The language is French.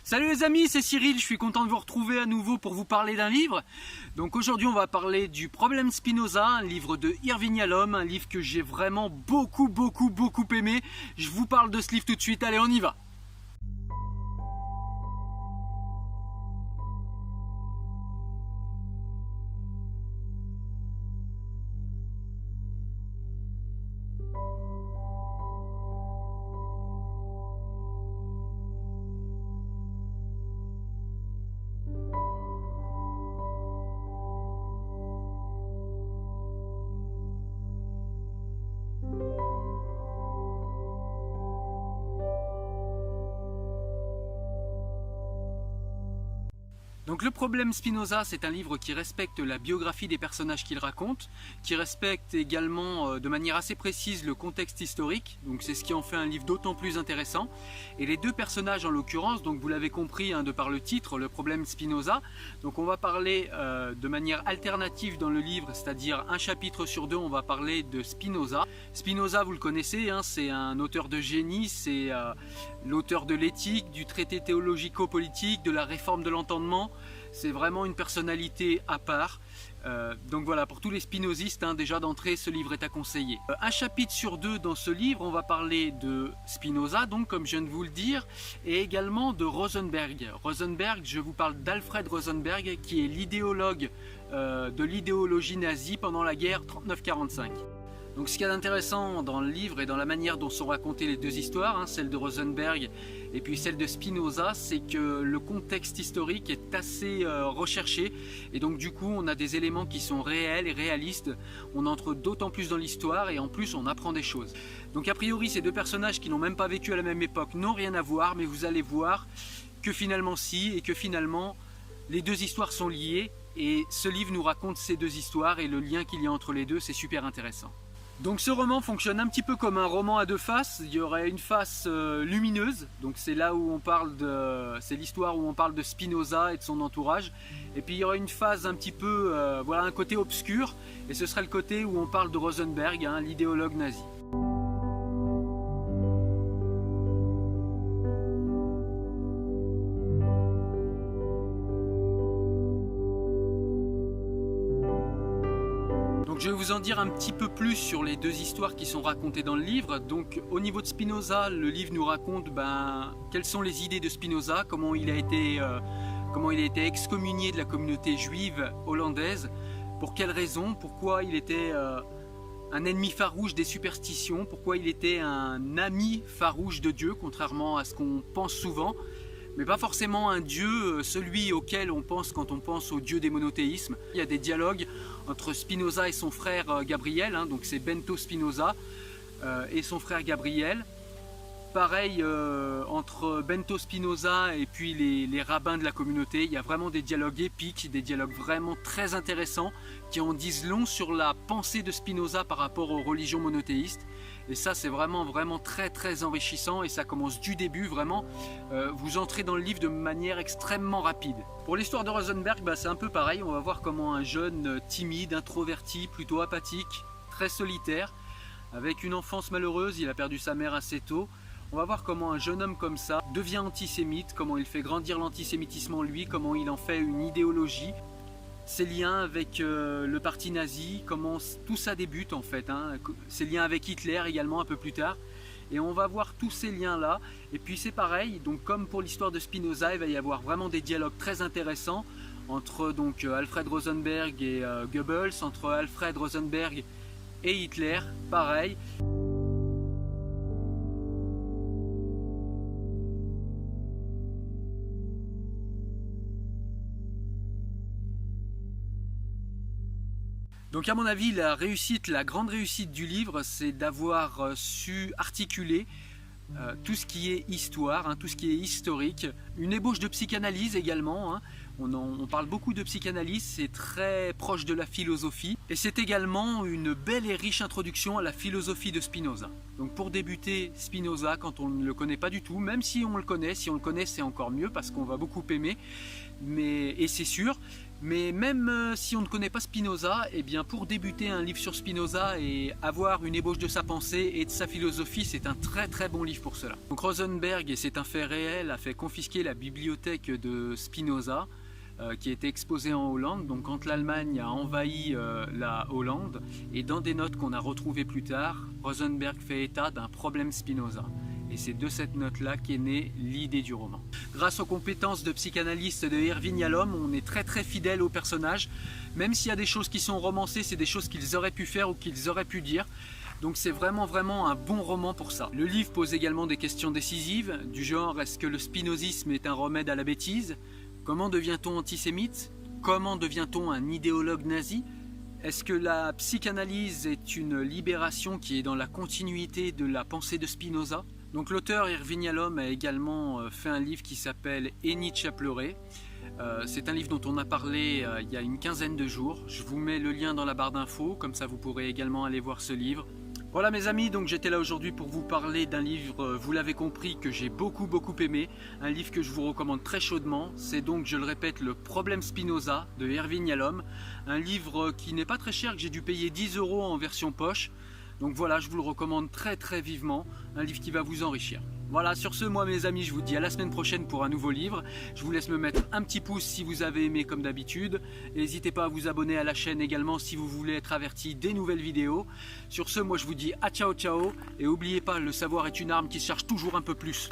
Salut les amis, c'est Cyril, je suis content de vous retrouver à nouveau pour vous parler d'un livre. Donc aujourd'hui on va parler du Problème Spinoza, un livre de Irving Yalom, un livre que j'ai vraiment beaucoup aimé. Je vous parle de ce livre tout de suite, allez on y va. Donc le Problème Spinoza, c'est un livre qui respecte la biographie des personnages qu'il raconte, qui respecte également de manière assez précise le contexte historique, donc c'est ce qui en fait un livre d'autant plus intéressant. Et les deux personnages en l'occurrence, donc vous l'avez compris de par le titre, le Problème Spinoza, donc on va parler de manière alternative dans le livre, c'est-à-dire un chapitre sur deux, on va parler de Spinoza. Spinoza, vous le connaissez, c'est un auteur de génie, c'est l'auteur de l'éthique, du traité théologico-politique, de la réforme de l'entendement. C'est vraiment une personnalité à part. Donc voilà, pour tous les spinozistes, déjà d'entrée, ce livre est à conseiller. Un chapitre sur deux dans ce livre, on va parler de Spinoza, donc comme je viens de vous le dire, et également de Rosenberg. Rosenberg, je vous parle d'Alfred Rosenberg, qui est l'idéologue de l'idéologie nazie pendant la guerre 39-45. Donc ce qu'il y a d'intéressant dans le livre et dans la manière dont sont racontées les deux histoires, celle de Rosenberg et puis celle de Spinoza, c'est que le contexte historique est assez recherché et donc du coup on a des éléments qui sont réels et réalistes, on entre d'autant plus dans l'histoire et en plus on apprend des choses. Donc a priori ces deux personnages qui n'ont même pas vécu à la même époque n'ont rien à voir, mais vous allez voir que finalement si, et que finalement les deux histoires sont liées et ce livre nous raconte ces deux histoires et le lien qu'il y a entre les deux, c'est super intéressant. Donc ce roman fonctionne un petit peu comme un roman à deux faces. Il y aurait une face lumineuse, donc c'est là où on parle de, c'est l'histoire où on parle de Spinoza et de son entourage. Et puis il y aurait une phase un petit peu, voilà, un côté obscur, et ce serait le côté où on parle de Rosenberg, l'idéologue nazi. Je vais vous en dire un petit peu plus sur les deux histoires qui sont racontées dans le livre. Donc au niveau de Spinoza, le livre nous raconte quelles sont les idées de Spinoza, comment il a été excommunié de la communauté juive hollandaise, pour quelles raisons, pourquoi il était un ennemi farouche des superstitions, pourquoi il était un ami farouche de Dieu, contrairement à ce qu'on pense souvent. Mais pas forcément un dieu, celui auquel on pense quand on pense au dieu des monothéismes. Il y a des dialogues entre Spinoza et son frère Gabriel, donc c'est Bento Spinoza et son frère Gabriel. Pareil entre Bento Spinoza et puis les rabbins de la communauté, il y a vraiment des dialogues épiques, des dialogues vraiment très intéressants qui en disent long sur la pensée de Spinoza par rapport aux religions monothéistes. Et ça c'est vraiment très enrichissant et ça commence du début vraiment. Vous entrez dans le livre de manière extrêmement rapide. Pour l'histoire de Rosenberg, c'est un peu pareil. On va voir comment un jeune timide, introverti, plutôt apathique, très solitaire, avec une enfance malheureuse, il a perdu sa mère assez tôt. On va voir comment un jeune homme comme ça devient antisémite, comment il fait grandir l'antisémitisme en lui, comment il en fait une idéologie. Ses liens avec le parti nazi, comment tout ça débute en fait, ses liens avec Hitler également un peu plus tard. Et on va voir tous ces liens-là. Et puis c'est pareil, donc comme pour l'histoire de Spinoza, il va y avoir vraiment des dialogues très intéressants entre Alfred Rosenberg et Goebbels, entre Alfred Rosenberg et Hitler, pareil. Donc à mon avis, la grande réussite du livre, c'est d'avoir su articuler tout ce qui est histoire, tout ce qui est historique, une ébauche de psychanalyse également. On parle beaucoup de psychanalyse, c'est très proche de la philosophie. Et c'est également une belle et riche introduction à la philosophie de Spinoza. Donc pour débuter Spinoza, quand on ne le connaît pas du tout, même si on le connaît, c'est encore mieux parce qu'on va beaucoup aimer. Et c'est sûr Mais même si on ne connaît pas Spinoza, eh bien pour débuter un livre sur Spinoza et avoir une ébauche de sa pensée et de sa philosophie, c'est un très bon livre pour cela. Donc Rosenberg, et c'est un fait réel, a fait confisquer la bibliothèque de Spinoza, qui était exposée en Hollande, donc quand l'Allemagne a envahi la Hollande, et dans des notes qu'on a retrouvées plus tard, Rosenberg fait état d'un problème Spinoza. Et c'est de cette note-là qu'est née l'idée du roman. Grâce aux compétences de psychanalyste de Irving Yalom, on est très fidèle au personnage. Même s'il y a des choses qui sont romancées, c'est des choses qu'ils auraient pu faire ou qu'ils auraient pu dire. Donc c'est vraiment un bon roman pour ça. Le livre pose également des questions décisives, du genre est-ce que le spinozisme est un remède à la bêtise? Comment devient-on antisémite? Comment devient-on un idéologue nazi? Est-ce que la psychanalyse est une libération qui est dans la continuité de la pensée de Spinoza? Donc l'auteur Irving Yalom a également fait un livre qui s'appelle Et Nietzsche a pleuré. C'est un livre dont on a parlé il y a une quinzaine de jours. Je vous mets le lien dans la barre d'infos, comme ça vous pourrez également aller voir ce livre. Voilà mes amis, donc j'étais là aujourd'hui pour vous parler d'un livre, vous l'avez compris, que j'ai beaucoup aimé. Un livre que je vous recommande très chaudement. C'est donc, je le répète, Le problème Spinoza de Irving Yalom. Un livre qui n'est pas très cher, que j'ai dû payer 10 € en version poche. Donc voilà, je vous le recommande très vivement, un livre qui va vous enrichir. Voilà, sur ce, moi mes amis, je vous dis à la semaine prochaine pour un nouveau livre. Je vous laisse me mettre un petit pouce si vous avez aimé comme d'habitude. N'hésitez pas à vous abonner à la chaîne également si vous voulez être averti des nouvelles vidéos. Sur ce, moi je vous dis à ciao et n'oubliez pas, le savoir est une arme qui se charge toujours un peu plus.